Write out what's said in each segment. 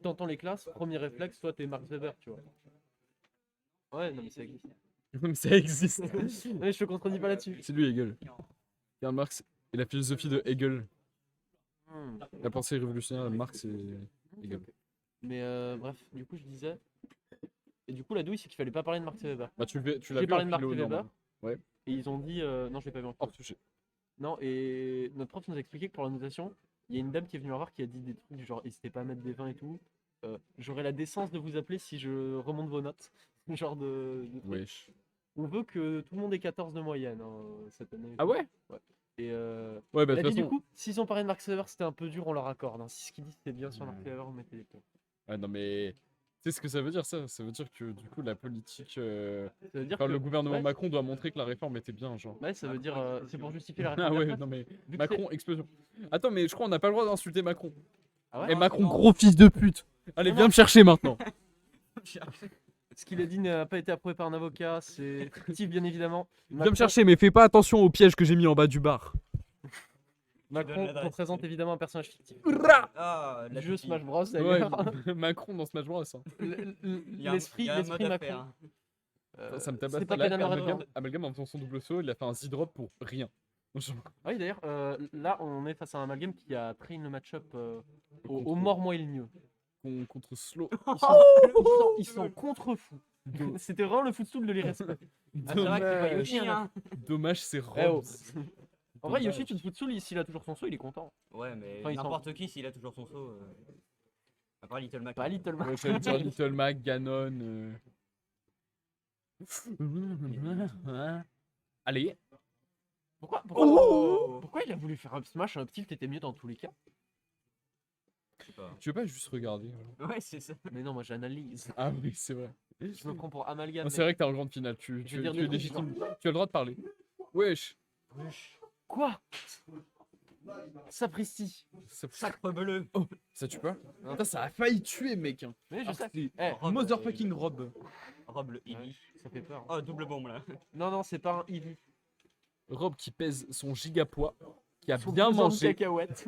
t'entends les classes, premier réflexe, toi t'es Max Weber, tu vois. Ouais, non mais ça existe. Mais ça existe. Ouais, je te contredis pas là-dessus. C'est lui Hegel. Karl Marx et la philosophie de Hegel. Hmm. La pensée révolutionnaire de Marx et Hegel. Mais bref, du coup je disais. Et du coup la douille c'est qu'il fallait pas parler de Max Weber. Bah tu l'as J'ai vu en parlé de Max philo Weber. normalement. Ouais. Et ils ont dit. Non, je l'ai pas vu en Hors philo. sujet. Non, et notre prof nous a expliqué que pour la notation, il y a une dame qui est venue me voir qui a dit des trucs du genre n'hésitez pas à mettre des 20 et tout. J'aurai la décence de vous appeler si je remonte vos notes. Genre de truc. Wesh. On veut que tout le monde ait 14 de moyenne hein, cette année. Et Ah tout. ouais? Ouais. Et Ouais bah elle de a toute dit du façon. coup, s'ils ont parlé de Max Weber, c'était un peu dur, on leur accorde. Hein. Si ce qu'ils disent c'était bien sur Max Weber, on mettait des points. Ouais non mais. Tu sais ce que ça veut dire ça? Ça veut dire que du coup la politique. Ça veut dire Enfin que. le gouvernement Ouais, Macron doit montrer que la réforme était bien, genre. ouais, ça veut dire. C'est pour justifier la réforme Ah des ouais, retraites. non mais. Vu que Macron, explosion. Attends, mais je crois qu'on n'a pas le droit d'insulter Macron. Ah ouais Et Non, Macron, non. gros fils de pute. Allez, Non, viens non. me chercher maintenant. Ce qu'il a dit n'a pas été approuvé par un avocat, c'est fictif bien évidemment. Viens me chercher, mais fais pas attention au piège que j'ai mis en bas du bar. Macron l'adresse, représente c'est- évidemment un personnage fictif. Ah, la Du jeu pupille. Smash Bros Ouais, d'ailleurs. Macron dans Smash Bros. Hein. Il y a un- L'esprit il y a un mode Macron. affaire. Ça me tabasse. C'est pas Là, Kenan Lorenzo. Amalgame en faisant son double saut, il a fait un Z-drop pour rien. Genre, Ah oui d'ailleurs, là on est face à un amalgame qui a train le match-up au contre- mort moi et le mieux. contre Slow. Ils sont contre-fous. C'était vraiment le footstool de l'irrespect. Ah, c'est vrai que c'est pas Dommage. Yoshi, hein. Dommage, c'est Eh oh. Robs. En vrai Dommage. Yoshi tu te footstool, s'il a toujours son saut il est content. Ouais, mais Enfin, ils sont- n'importe qui, s'il a toujours son saut. À part Little Mac. Pas Little Mac. Ouais, j'allais dire Little Mac, Ganon. Allez. Pourquoi il a voulu faire un smash un tilt était mieux dans tous les cas? Je sais pas. Tu veux pas juste regarder Ouais, c'est ça. Mais non moi j'analyse. Ah oui, c'est vrai. Je me prends pour amalgame. Non, c'est vrai que t'es en grande finale, tu Je vais dire es des trucs légitime. Tu as le droit de parler. Wesh. Quoi? Sapristi. Sacre bleu. Oh, ça tue pas? Putain, ça a failli tuer, mec. Hein. Mais je Ah, sais. c'est Eh, Rob, motherfucking Rob. Rob le Eevee. ça fait peur. Oh, double bombe là. Non, c'est pas un Eevee. Rob qui pèse son gigapoids, qui a Son bien pesant de mangé. cacahuètes.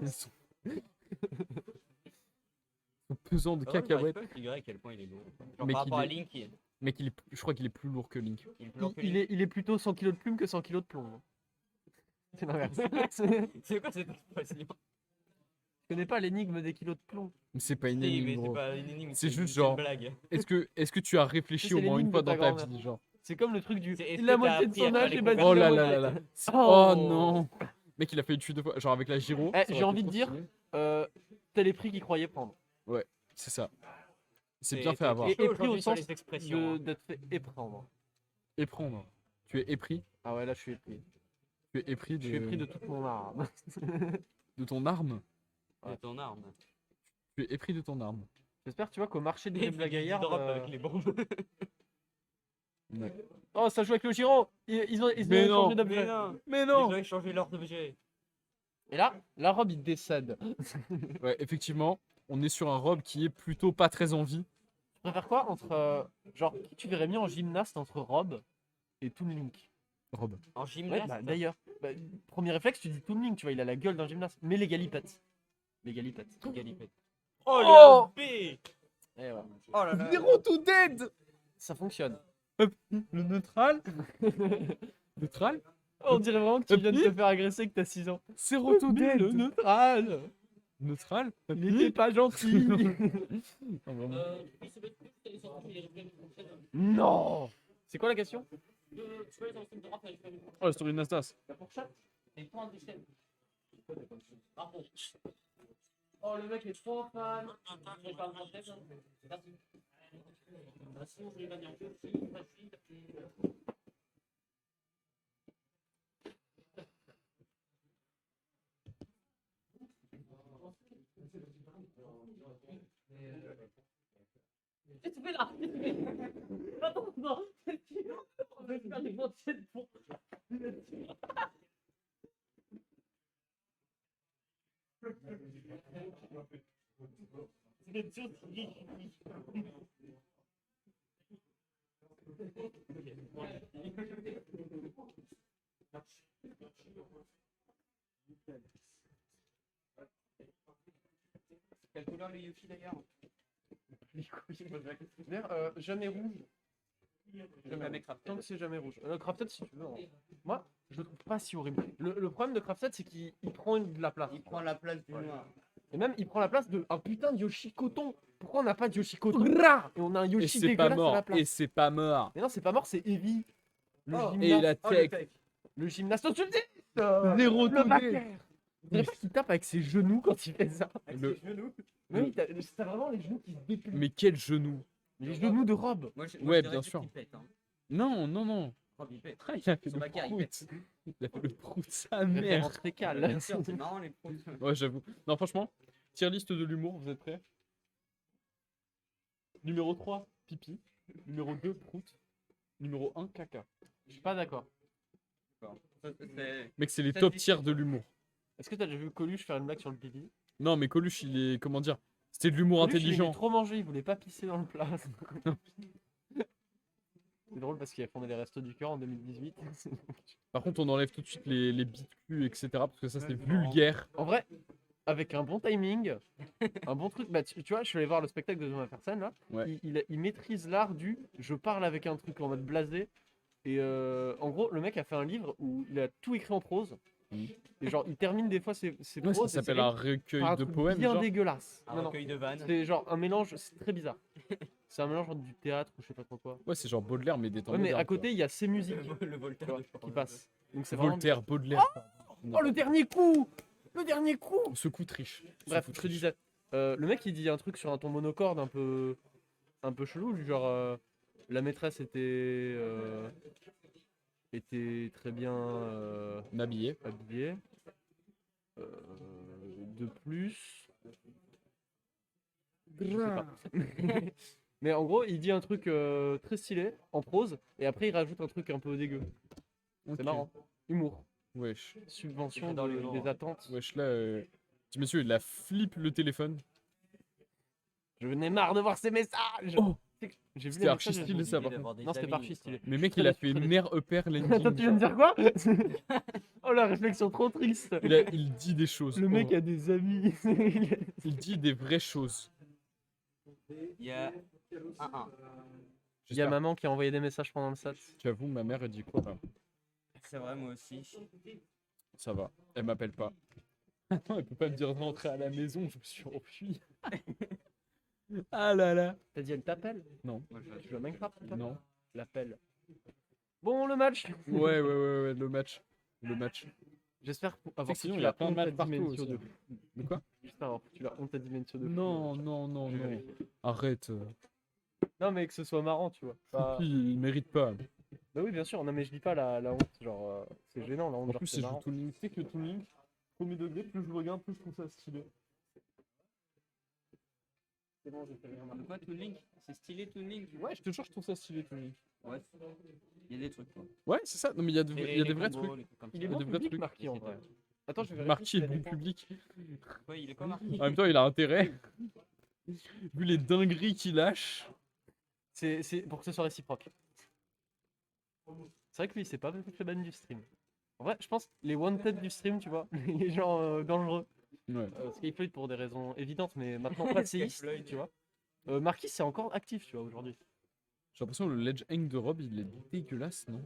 Son pesant de Oh, cacahuètes. j'arrive pas à figurer à quel point il est lourd. Genre Mais par qu'il rapport à est- Link, Mec, je crois qu'il est plus lourd que Link. il est plus lourd que Il Link. est plutôt 100 kg de plume que 100 kg de plomb. hein. C'est l'inverse. Je C'est quoi cette expression? connais pas l'énigme des kilos de plomb. Mais c'est pas une Si, énigme, mais gros. c'est pas une énigme. C'est juste une genre- blague. Est-ce que tu as réfléchi C'est au moins une l'énigme fois de ta dans ta grand-mère. vie, genre? C'est comme le truc du. C'est- est-ce La que moitié t'as de appris à son faire âge les est bâti Oh la là moitié. là là là. Oh. Oh non. Mec, il a fait une chute de fois. Genre avec la gyro. Eh, ça j'ai aurait envie été de trop dire- stylé. T'as les prix qu'il croyait prendre. C'est ça. C'est bien fait toi à voir. qui es chaud Et pris au aujourd'hui sur sens les expressions. hein. D'être fait éprendre. Éprendre. Tu es épris. Ah ouais, là je suis épris. Tu es épris Je suis épris de toute mon âme. de ton arme. De ton arme. Tu es épris de ton arme. J'espère, tu vois, qu'au marché de Et la du Gaillarde. drop avec les bombes. Oh, ça joue avec le Giro. Ils ont Mais non. changé d'objet. Mais non. Mais Ils non. ont échangé l'ordre d'objet. Et là, la robe, il décède. Ouais, effectivement, on est sur un robe qui est plutôt pas très en vie. Tu préfères quoi entre. Genre, qui tu verrais mieux en gymnaste entre Rob et Toon Link? Robe. En Ouais, gymnaste. bah, d'ailleurs. Bah, premier réflexe, tu dis Toon Link, tu vois, il a la gueule d'un gymnaste. Mais les galipettes. Les galipettes. Galipette. Oh, Oh le B. Eh ouais. Oh là là. Zero to dead. Ça fonctionne. Le neutral. Neutral. On dirait vraiment que tu viens de te faire agresser et que t'as 6 ans. Zero to Mais dead. le neutral. Neutral. Il était pas gentil. Non, vraiment. Non. C'est quoi la question? Oh, la story de Nastas. La fourchette. Oh, le mec est trop fan. Qu'est-ce que tu fais là? Attends, non. On va faire des moitiés de pont. Quelle couleur le Yoshi d'ailleurs? Oui, je pose la question. D'ailleurs, jamais rouge. Jamais crafted. Tant que c'est jamais rouge. Crafted, si tu veux. Hein. Moi, je le trouve pas si horrible. Le problème de Crafted, c'est qu'il prend de la place. Il prend la place du Ouais. noir. Et même, il prend la place de un putain de Yoshi Coton. Pourquoi on n'a pas de Yoshi Coton et on a un Et Yoshi c'est pas dégueulasse à la mort. place. Et c'est pas mort. Mais non, c'est pas mort, c'est Evie. Le Oh, Et la gymnaste. Oh, tech. le fake. Le gymnaste. Oh, tu me dis Zéro Le tourné. backer. Je dirais pas qu'il tape avec ses genoux quand il fait ça. Avec Le- ses genoux. Oui, t'as vraiment les genoux qui se déplient. Mais quel genou. Les genoux de Rob. Moi, je Ouais, dirais bien juste sûr. qu'il pète, hein. Non, non, non. Rob, il pète. Ah, il a fait Son le backer, il prout. pète. Il a fait le prout de sa mère. Référence fécale. Bien sûr, c'est marrant les pros. Ouais, j'avoue. Non, franchement, tier liste de l'humour, vous êtes prêts? Numéro 3, pipi. Numéro 2, prout. Numéro 1, caca. Je suis pas d'accord. Ça, c'est- Mec, c'est les Ça, top c'est- tiers de l'humour. Est-ce que t'as déjà vu Coluche faire une blague sur le pipi? Non, mais Coluche, il est. Comment dire? C'était de l'humour Coluche, il intelligent. aimait trop manger, il voulait pas pisser dans le plat. C'est drôle parce qu'il a fondé les Restos du Cœur en 2018. Par contre, on enlève tout de suite les bits de cul, etc. Parce que ça, c'est Ouais, c'est marrant. vulgaire. En vrai, avec un bon timing, un bon truc, bah, tu vois, je suis allé voir le spectacle de Thomas Fersen là. Ouais. Il maîtrise l'art du je parle avec un truc en mode blasé. Et en gros, le mec a fait un livre où il a tout écrit en prose. Mhm. Et genre, il termine des fois ses Ouais, proses. ça et s'appelle ses un rimes recueil par un de truc poèmes. bien Genre. dégueulasse. Un Non, non. recueil de vannes. C'est genre un mélange, c'est très bizarre. C'est un mélange entre du théâtre ou je sais pas trop quoi. Ouais, c'est genre Baudelaire, mais des temps Ouais, mais modernes, à côté, il y a ses musiques Le Voltaire tu vois, de Florent qui Pagny. passent. Donc c'est quoi. vraiment. Voltaire, Baudelaire. Oh, le dernier coup! Le dernier coup! Ce coup triche. Ce Bref, coup je te triche. disais, le mec il dit un truc sur un ton monocorde un peu chelou, du genre la maîtresse était très bien Habillé. habillée. Euh, de plus, je sais pas. Mais en gros, il dit un truc très stylé en prose et après il rajoute un truc un peu dégueu. Ok. C'est marrant. Humour, Wesh. subvention J'adore l'humour, des hein. attentes. Wesh, là. Petit monsieur, il a flip le téléphone. Je n'ai marre de voir ces messages. Oh. J'ai vu C'était les archi messages, stylé, j'ai ça, oublié. par d'avoir des Non, c'était amis, pas archi quoi. stylé. Mais mec, Très il a déçu, fait très déçu. mère upper landing. Attends, tu viens de dire quoi? Oh la réflexion trop triste. Il dit des choses. Le mec Oh. a des amis. Il dit des vraies choses. Il y a un. Il y a J'espère. maman qui a envoyé des messages pendant le SAT. J'avoue, ma mère, elle dit quoi là? C'est vrai, moi aussi. Ça va. Elle m'appelle pas. Non, elle peut pas me dire de rentrer à la maison, je me suis enfui. Ah là là. T'as dit elle t'appelle? Non. Moi, je- Tu joues à Minecraft ou pas? Non. L'appelle. Bon, le match. Ouais, le match. Le match. J'espère avoir sinon, foutu il y a la plein de honte à matchs partout Dimension aussi. 2. De quoi? J'espère avoir foutu la honte à Dimension 2. Non, non, non, non. Arrête. Non, mais que ce soit marrant, tu vois. Pas- Puis, il mérite pas. Bah oui, bien sûr. Non, mais je dis pas la honte. Genre, c'est gênant la honte. En Genre, plus, c'est c'est joue marrant. Toon Link. Tu sais que Toon Link, premier degré, plus je regarde, plus je trouve ça stylé. C'est bon, j'ai fait rien. De quoi, Toon Link? C'est stylé, Toon Link? Ouais, je te jure, je trouve ça stylé, Toon Link. Ouais. Il y a des trucs, quoi. Ouais, c'est ça. Non, mais il y a, il y a des vrais trucs. Il Il y est a bon des vrais public, trucs. Marquis, en vrai. Attends, je vais vérifier Marquis s'il est a des bon points. public. Ouais, il est pas marqué. En même temps, il a intérêt. Vu les dingueries qu'il lâche. C'est pour que ce soit réciproque. C'est vrai que lui, c'est pas fait ban du stream. En vrai, je pense les wanted du stream, tu vois, les gens dangereux. Ouais. Skyfloyd pour des raisons évidentes, mais maintenant passéiste, Skyfloyd. tu vois. Marquis, c'est encore actif, tu vois, aujourd'hui. J'ai l'impression que le Ledge Hang de Rob, il est dégueulasse, non?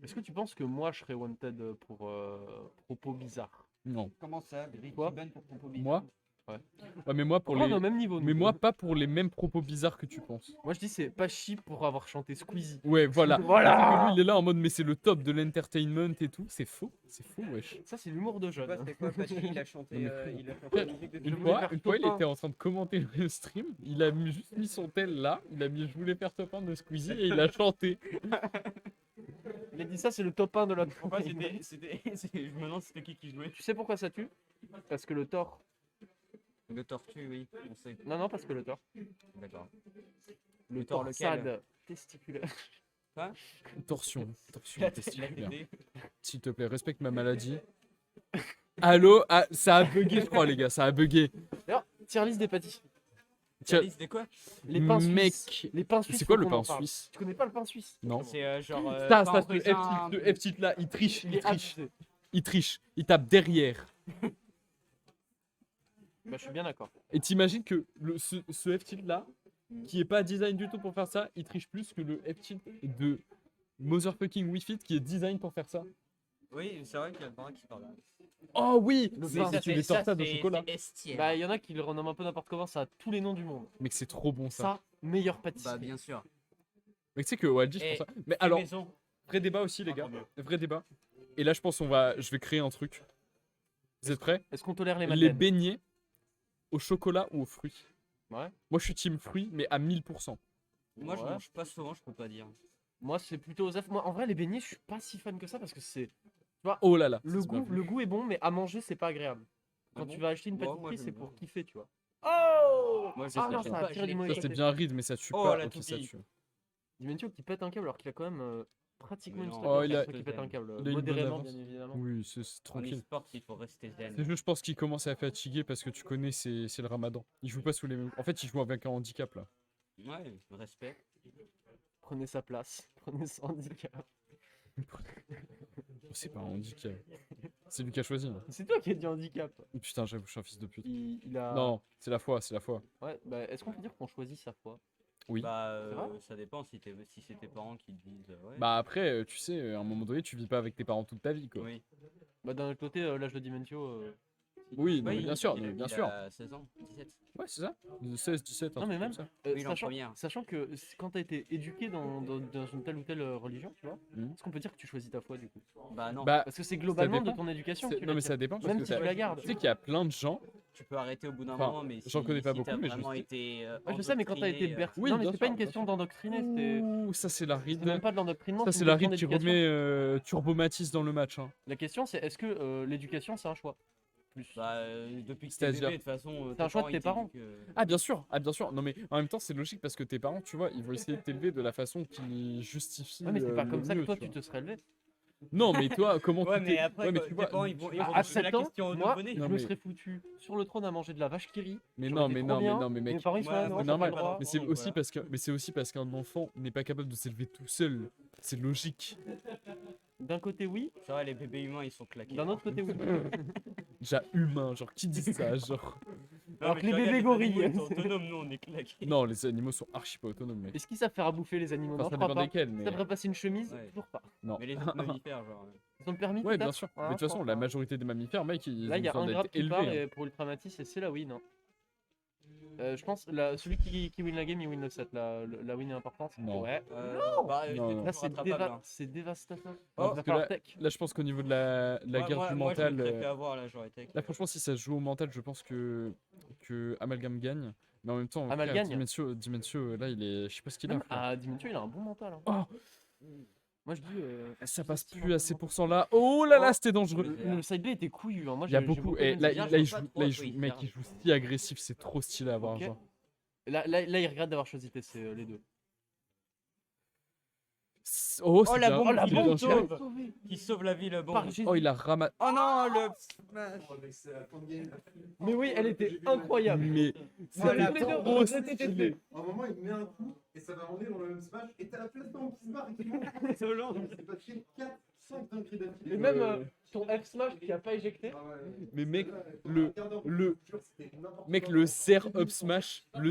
Est-ce que tu penses que moi, je serais wanted pour propos bizarres? Non. Comment ça? Ricky Quoi Ban pour propos bizarres. Moi? Ouais. Ouais, mais moi, pour Pourquoi on les... est au même niveau, nous. Mais moi, pas pour les mêmes propos bizarres que tu penses. Moi, je dis c'est pas cheap pour avoir chanté Squeezie. Ouais, voilà. Voilà. Parce que lui, il est là en mode, mais c'est le top de l'entertainment et tout. C'est faux, wesh. Ça, c'est l'humour de jeune. Ouais, c'était quoi? Parce qu'il a chanté, Non, mais il a chanté la musique de Je Une voulais fois, faire il top un. était en train de commenter le stream. Il a juste mis son tel là. Il a mis je voulais faire top 1 de Squeezie et il a chanté. Il a dit ça, c'est le top 1 de la Pourquoi c'était. Je me demande c'était qui jouait. Tu sais pourquoi ça tue? Parce que le tort. Le tortue, oui, on sait. Non, parce que le tort. D'accord. Le tort lequel? torsade testiculaire. Torsion La testiculaire. TD. S'il te plaît, respecte ma maladie. Allô? Ah, ça a bugué, je crois, les gars. Ça a bugué. D'ailleurs, tier list des pâtis. Tiens, C'était quoi? Les pains mec, suisses. Les pains suisses. c'est quoi faut le qu'on en pain parle. suisse? Tu connais pas le pain suisse? Non. C'est genre. Ça, pain ce raisin, F-titre là, il triche, Il il est triche. abusé. Il triche. Il tape derrière. Bah, je suis bien d'accord. Et t'imagines que ce F-Tilt là, qui est pas design du tout pour faire ça, il triche plus que le F-Tilt de motherfucking Wii Fit qui est design pour faire ça. Oui, c'est vrai qu'il y a le parrain qui parle. Oh oui, Le c'est pain. c'est les tortades au chocolat. C'est estière. Bah, il y en a qui le renomment un peu n'importe comment, ça a tous les noms du monde. Mec, c'est trop bon ça. Ça, meilleure pâtisserie. Bah, bien sûr. Mais tu sais que OLG, je Et pense ça. Mais Fait alors, maison. vrai débat aussi, les gars. Encore mieux. Vrai débat. Et là, je pense je vais créer un truc. Vous êtes prêts? Est-ce qu'on tolère les Les madeleines? beignets au chocolat ou aux fruits. Ouais. Moi, je suis team fruits, mais à 1000%. Moi, je Ouais. mange pas souvent, je peux pas dire. Moi, c'est plutôt aux œufs. Moi, en vrai, les beignets, je suis pas si fan que ça parce que c'est. Oh là là. Le c'est bien goût, vu. le goût est bon, mais à manger, c'est pas agréable. Ah Quand bon tu vas acheter une Moi, pâtisserie, j'aime c'est bien. pour kiffer, tu vois. Oh Moi, Ah je non, sais ça pas, a tiré je du l'ai mauvais Ça, fait. c'est côté. bien ride, mais ça tue Oh, pas. la Ok, ça toupie. tue. Dimentio qui pète un câble alors qu'il a quand même pratiquement Mais une non. semaine Oh, de il a- qui pète un câble. il a une bonne Modérément, avance. bien évidemment. Oui, c'est En tranquille. e-sport, il faut rester zen. C'est juste, je pense qu'il commence à fatiguer parce que tu connais, c'est le ramadan. Il joue pas sous les mêmes. En fait, il joue avec un handicap là. Ouais, respect. Prenez sa place. Prenez son handicap. C'est pas un handicap. C'est lui qui a choisi. Hein. C'est toi qui as dit handicap. Putain, j'avoue, je suis un fils de pute. Il a. Non, c'est la foi, c'est la foi. Ouais, bah, est-ce qu'on peut dire qu'on choisit sa foi? Oui. Bah, C'est vrai ça dépend si c'est tes parents qui te disent. Ouais. Bah après, tu sais, à un moment donné, tu vis pas avec tes parents toute ta vie, quoi. Oui. Bah, d'un autre côté, l'âge de Dimentio. Oui, non, Oui, mais bien sûr, mais bien il sûr. a 16 ans, 17. Ouais, c'est ça. De 16, 17, un Non, truc mais comme même. ça. Oui, il est en première. Sachant que quand t'as été éduqué dans une telle ou telle religion, tu vois, Mhm. est-ce qu'on peut dire que tu choisis ta foi du coup? Bah, non. Bah, Parce que c'est globalement de dépend. ton éducation que tu non, la mais tires. ça dépend parce Même que si tu la gardes. tu sais qu'il y a plein de gens. Tu peux arrêter au bout d'un Enfin, moment, mais j'en connais pas si beaucoup, t'as mais je vraiment sais. été. Ouais, je sais, mais quand t'as été endoctriné, bercé. Oui, non, mais bien c'est pas sûr, une bien question sûr. d'endoctriner, c'était. Ouh, ça c'est la C'est ride. même pas de l'endoctrinement, Ça c'est c'est une la question ride qui d'éducation. remet Turbomatis dans le match. Hein. La question, c'est est-ce que l'éducation, c'est un choix? Plus. Bah, depuis que t'es C'est-à-dire bébé, de toute façon. C'est un choix de tes parents. Ah bien sûr, ah bien sûr. Non mais en même temps c'est logique parce que tes parents, tu vois, ils vont essayer de t'élever de la façon qui justifie. Ouais, mais c'est pas le comme ça que mieux, toi, tu tu vois. te serais élevé. Non mais toi, comment Ouais, tu mais t'es. après, Ouais, mais quoi, tu tes vois. parents, ils vont À poser 7 la ans, question au moi, nouveau-né. je Non, me mais- serais foutu sur le trône à manger de la vache qui rit. Mais J'aurais non, été mais trop non, mais bien, non, mais Mes mec. parents, ils sont Ouais, là, non, c'est t'as pas normal, le droit. mais c'est donc, aussi voilà. parce que, mais c'est aussi parce qu'un enfant n'est pas capable de s'élever tout seul. C'est logique. D'un côté, oui. C'est vrai, les bébés humains, ils sont claqués. D'un autre côté, oui. Déjà humain, genre qui dit ça, genre. Non, Alors mais que les tu regardes, bébés gorilles. animaux, ils sont autonomes, nous, on est claqués. Non, les animaux sont archi pas autonomes, mec. Est-ce qu'ils savent faire à bouffer les animaux? Enfin, Non, ça je crois dépend pas. desquels, mais. Ça devrait passer une chemise? Ouais. Toujours pas. Non. Mais les autres mammifères, genre. Ils ont le permis Ouais, bien peut-être? sûr. Ah, Mais de toute je façon, pense la pas. majorité des mammifères, mec, ils Là, ont il y a besoin un d'être grade qui part élevés. Hein. et pour Ultramatis et c'est la win. Hein. Je pense celui qui win la game, il win le set. La win est importante. Non. Ouais. Bah, Non, c'est non. Là, toujours rattrapable, hein. c'est dévastateur. Non, Il va parce que falloir là, tech. là, je pense qu'au niveau de la Ouais, guerre du moi, je me mental. serais fait avoir, là, j'aurais été. Là, franchement, si ça se joue au mental, je pense que Amalgam gagne. Mais en même temps, Amal frère, gagne. Dimencio, là, il est. Je sais pas ce qu'il a. Même Frère. à Dimentio, il a un bon mental. Hein. Oh, Moi, je dis. ça passe sous-estime plus un à peu ces le pourcents-là. Oh là là, Oh, c'était dangereux. Le side B était couillu. Hein. Moi, Il y a j'ai beaucoup. aimé Et là, ce Zerg, là, je il vois joue, pas là, il trop, joue, oui, mec, Zerg. il joue si agressif, c'est trop stylé à voir. Ok. Genre. Là, il regrette d'avoir choisi TC, les deux. Oh, Oh, c'est la bien- bombe, il est la bien bombe joué. sauve. Qui sauve la vie, le bon. Par Jésus. Oh, il a ramassé. Oh non, le smash. Mais oui, elle était incroyable. Mais Voilà, c'était bon, trop c'était stylé. À un moment, il met un coup et ça va rentrer dans le même smash et t'as la place d'homme qui se marre et qui monte. C'est long. C'est passé 4, 5 dingueries d'affilée. Et même ton F smash qui a pas éjecté. Ah ouais. Mais mec, Pendant le- un quart d'heure, le- je te jure, c'était n'importe Mec, quoi. le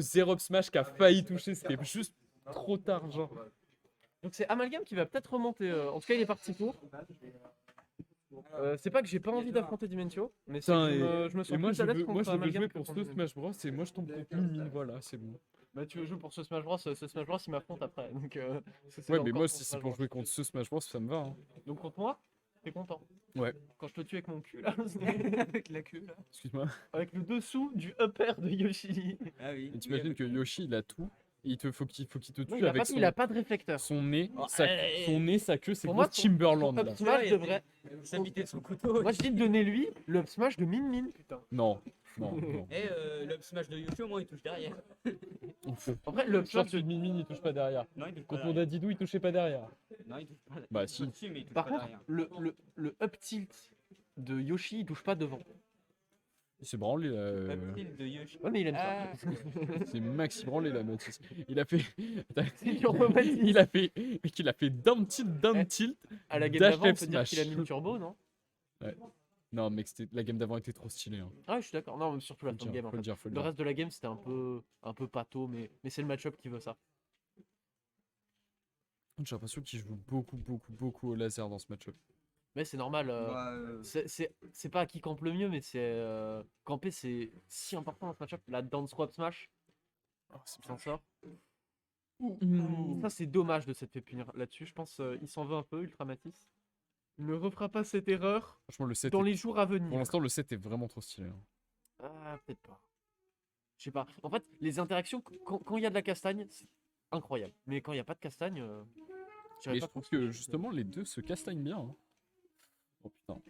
zero up smash qui a failli toucher, c'était juste trop tard, genre. Donc c'est Amalgam qui va peut-être remonter. En tout cas, il est parti pour. C'est pas que j'ai pas envie d'affronter Dimentio, mais c'est Putain, que je me sens Et moi, plus je à l'aise veux, contre moi, je veux Amalgam jouer que pour contre ce Dimentio. Smash Bros. Et moi, je tombe contre Mimine, voilà, c'est bon. Bah tu veux jouer pour ce Smash Bros, ce Smash Bros il m'affronte après. Donc, c'est Ouais, encore mais moi, son si c'est Smash pour Bros. jouer contre ce Smash Bros, ça me va. Hein. Donc contre moi, t'es content. Ouais. Quand je te tue avec mon cul là, Avec la queue, là. Excuse-moi. avec le dessous du upper de Yoshi. Ah oui. Et t'imagines que Yoshi, il a tout. Et faut qu'il te Non, tue il a, avec pas, il a pas de réflecteur. son nez, Oh, son nez, sa queue, c'est pour gros moi, ton- Timberland. Up Là. smash devrait. S'habiter de son couteau. Moi je dis de donner lui le up smash de Min Min, putain. Non, non, non. Et le smash de Yoshi, au moins, il touche derrière. Après le up Sauf smash que Mimine, il touche pas derrière. Non, il touche pas Quand on derrière. a Didou, il touchait pas derrière. Non, il touche pas. Bah, il si. touche dessus, mais il touche Par pas contre, derrière. le up tilt de Yoshi il touche pas devant. Il s'est branlé là. Up tilt de Yoshi. Ouais mais il aime ça. Ah, C'est maxi branlé là, Mathis. Il a fait. C'est turbo Mathis. il a fait. Mec, il a fait down tilt, Eh. tilt. À la game Dash d'avant on F peut dire qu'il a smash. mis le turbo non? Non, mec, la game d'avant était trop stylée. Hein. Ah, je suis d'accord. Non, mais surtout Faut la le fin de dire, game. En faut le fait. dire, faut le Le dire. reste de la game, c'était un peu pâteau, mais c'est le match-up qui veut ça. J'ai l'impression qu'il joue beaucoup au laser dans ce match-up. Mais c'est normal. Bah, C'est pas qui campe le mieux, mais camper, c'est si important dans ce match-up. La down swap smash, Oh, c'est il s'en sort. bien. Ça, c'est dommage de s'être fait punir là-dessus. Je pense il s'en veut un peu, Ultramatis. Il ne refera pas cette erreur Franchement, le set dans est- les jours à pour venir. l'instant, le set est vraiment trop stylé. Hein. Ah, peut-être pas. Je sais pas. En fait, les interactions, quand il y a de la castagne, c'est incroyable. Mais quand il n'y a pas de castagne, je dirais Mais pas je trouve qu'on que se- justement, les deux se castagnent bien. Hein. Oh putain.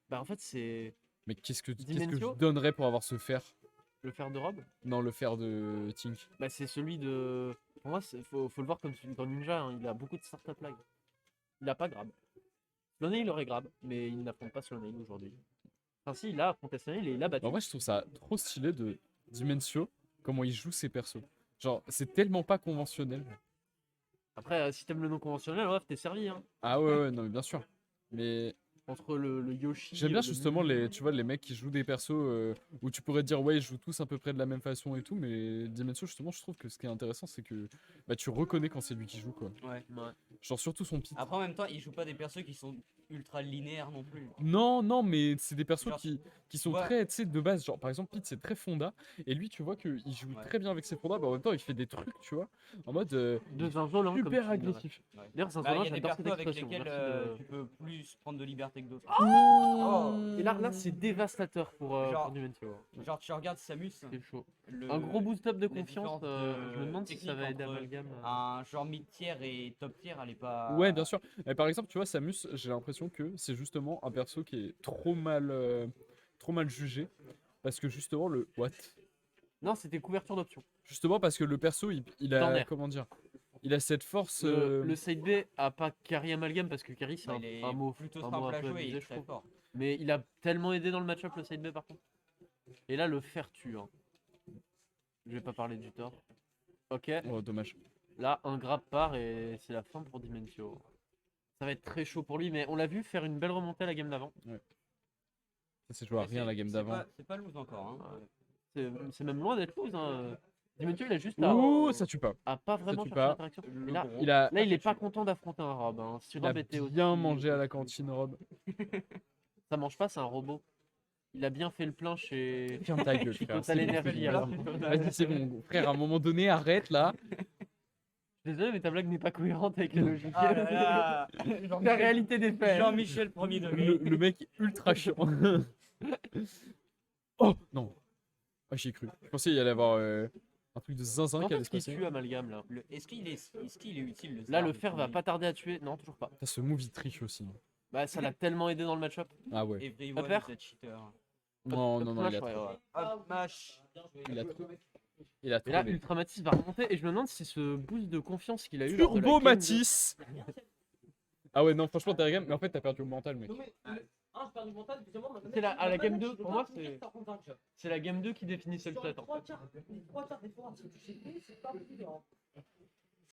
Bah, en fait, c'est Mais qu'est-ce que je Dimension donnerais pour avoir ce fer? le fer de robe. Non, le fer de Tink. Bah, c'est celui de. Pour moi, faut le voir comme celui dans Ninja. Hein. Il a beaucoup de startup lag. Il a pas grab. Sloneil, il aurait grab, mais il n'affronte pas Sloneil aujourd'hui. Enfin, si, il a affronté Sloneil et il a battu. En vrai, je trouve ça trop stylé de Dimensio, comment il joue ses persos. Genre, c'est tellement pas conventionnel. Après, si t'aimes le non conventionnel, ouais, t'es servi. Hein. Ah ouais, non, mais bien sûr. Mais Entre le Yoshi. j'aime bien le justement Mew, tu vois, les mecs qui jouent des persos où tu pourrais te dire, ouais, ils jouent tous à peu près de la même façon et tout. Mais Dimensio, justement, je trouve que ce qui est intéressant, c'est que bah, tu reconnais quand c'est lui qui joue, quoi. ouais. Ouais. Genre, surtout son pit. Après, en même temps, il joue pas des persos qui sont ultra linéaires non plus. Non, non, mais c'est des persos Genre, qui sont ouais. très, tu sais, de base. Genre, par exemple, Pete, c'est très fonda. Et lui, tu vois qu'il joue Ouais. très bien avec ses fondas. Mais en même temps, il fait des trucs, tu vois, en mode De zinzolin, comme super tu dis, ouais. agressif. Ouais. D'ailleurs, Bah, zinzolin, il y a des j'adore cette persos avec expression. lesquels Merci de- tu peux plus prendre de liberté que d'autres. Oh. Et là c'est dévastateur pour Genre- Dimentio. Genre, tu regardes Samus, C'est chaud. le- Un gros boost up de les confiance. différences Je me demande si ça va techniques aider entre Amalgam. un genre mid-tier et top-tier, elle est pas. Ouais, bien sûr. Mais par exemple, tu vois, Samus, j'ai l'impression que c'est justement un perso qui est trop mal jugé. Parce que justement, What? Non, c'était couverture d'options. Justement, parce que le perso, il a. Standard. Comment dire? Il a cette force. Le side B a pas carry Amalgam parce que carry c'est Bah, il est un mot plutôt un mot simple un à peu jouer et il abusé, est je très trouve. fort. Mais il a tellement aidé dans le match-up le side B par contre. Et là le fer tue. Hein. Je vais pas parler du tort. Ok, Oh, dommage. là un grab part et c'est la fin pour Dimentio. Ça va être très chaud pour lui, mais on l'a vu faire une belle remontée à la game d'avant. Ça, c'est joué à Mais rien la game d'avant. C'est pas loose encore. Hein. C'est même loin d'être lose. Hein. Dimentio il a juste à, Ouh, ça tue pas. à pas vraiment tue chercher pas. l'interaction. Et là, Il a, là il est pas content d'affronter un Rob. Hein. Si il a Rob était bien aussi- mangé à la cantine, Rob. Ça mange pas, c'est un robot. Il a bien fait le plein chez Ferme ta gueule, chez frère. Total c'est bon, Energy. fais-le. Alors. Vas-y, c'est bon, frère, à un moment donné, arrête là. Désolé, mais ta blague n'est pas cohérente avec la logique. Ah là là La réalité des faits. Jean-Michel, premier degré. Le mec est ultra chiant. Oh non. Ah, j'y ai cru. Je pensais qu'il y allait avoir un truc de zinzin En qui allait fait, se ce qui passer. tue Amalgam là. Est-ce qu'il est utile le Là, star le de fer va Fury pas tarder à tuer. Non, toujours pas. Putain, ce move il triche aussi. Bah, ça l'a tellement aidé dans le match-up. Ah ouais. Everyone Upper is a cheater. Non, non, non, il a Flash, trop. ouais. Hop, mash. Il a trop. Il a Et là, trop. Ultramatis va remonter et je me demande si ce boost de confiance qu'il a eu. lors de la Turbo game Matisse. Ah ouais, non, franchement, t'as game, mais en fait, t'as perdu au mental, mec. C'est à la game 2, pour moi, c'est la game 2 qui définissait le set. En fait.